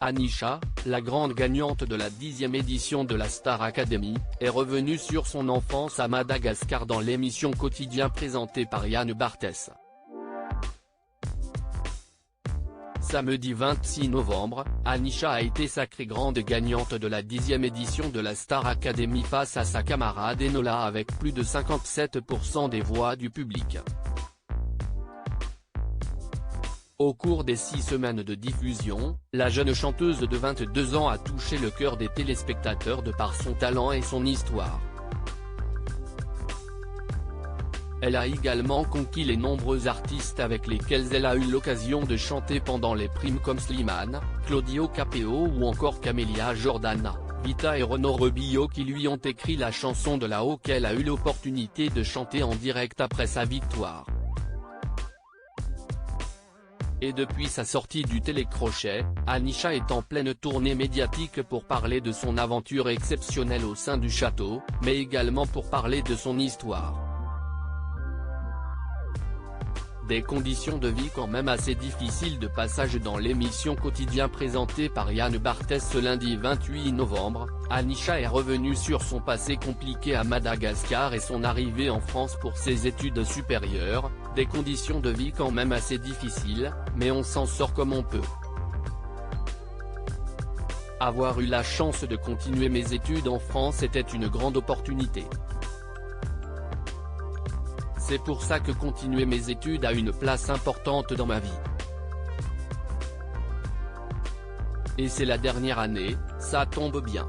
Anisha, la grande gagnante de la 10e édition de la Star Academy, est revenue sur son enfance à Madagascar dans l'émission Quotidien présentée par Yann Barthès. Samedi 26 novembre, Anisha a été sacrée grande gagnante de la 10e édition de la Star Academy face à sa camarade Enola avec plus de 57% des voix du public. Au cours des 6 semaines de diffusion, la jeune chanteuse de 22 ans a touché le cœur des téléspectateurs de par son talent et son histoire. Elle a également conquis les nombreux artistes avec lesquels elle a eu l'occasion de chanter pendant les primes comme Slimane, Claudio Capéo ou encore Camélia Jordana, Vita et Renaud Rebillot qui lui ont écrit la chanson de là-haut qu'elle a eu l'opportunité de chanter en direct après sa victoire. Et depuis sa sortie du télécrochet, Anisha est en pleine tournée médiatique pour parler de son aventure exceptionnelle au sein du château, mais également pour parler de son histoire. Des conditions de vie quand même assez difficiles de passage dans l'émission Quotidien présentée par Yann Barthès ce lundi 28 novembre, Anisha est revenue sur son passé compliqué à Madagascar et son arrivée en France pour ses études supérieures, des conditions de vie quand même assez difficiles, mais on s'en sort comme on peut. Avoir eu la chance de continuer mes études en France était une grande opportunité. C'est pour ça que continuer mes études a une place importante dans ma vie. Et c'est la dernière année, ça tombe bien.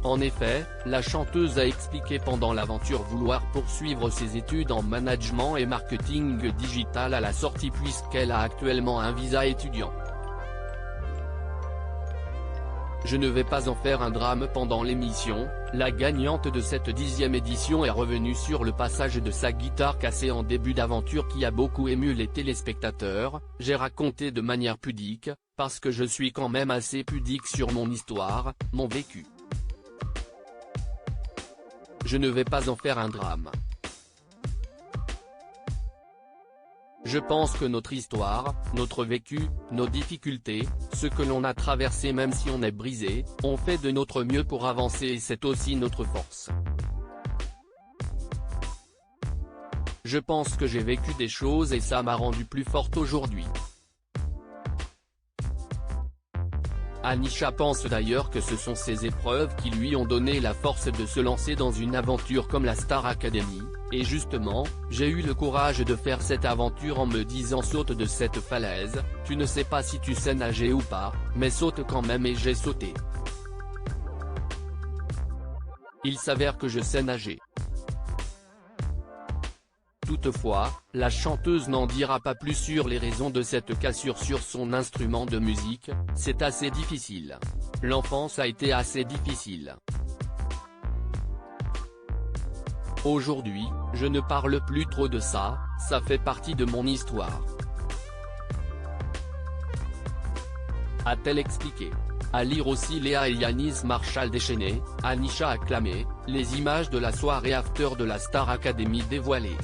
En effet, la chanteuse a expliqué pendant l'aventure vouloir poursuivre ses études en management et marketing digital à la sortie puisqu'elle a actuellement un visa étudiant. Je ne vais pas en faire un drame pendant l'émission, la gagnante de cette 10e édition est revenue sur le passage de sa guitare cassée en début d'aventure qui a beaucoup ému les téléspectateurs. J'ai raconté de manière pudique, parce que je suis quand même assez pudique sur mon histoire, mon vécu. Je ne vais pas en faire un drame. Je pense que notre histoire, notre vécu, nos difficultés, ce que l'on a traversé même si on est brisé, on fait de notre mieux pour avancer et c'est aussi notre force. Je pense que j'ai vécu des choses et ça m'a rendu plus forte aujourd'hui. Anisha pense d'ailleurs que ce sont ces épreuves qui lui ont donné la force de se lancer dans une aventure comme la Star Academy, et justement, j'ai eu le courage de faire cette aventure en me disant saute de cette falaise, tu ne sais pas si tu sais nager ou pas, mais saute quand même et j'ai sauté. Il s'avère que je sais nager. Toutefois, la chanteuse n'en dira pas plus sur les raisons de cette cassure sur son instrument de musique, c'est assez difficile. L'enfance a été assez difficile. Aujourd'hui, je ne parle plus trop de ça, ça fait partie de mon histoire. A-t-elle expliqué. À lire aussi Léa et Yanis Marshall déchaînés, Anisha acclamée, les images de la soirée after de la Star Academy dévoilées.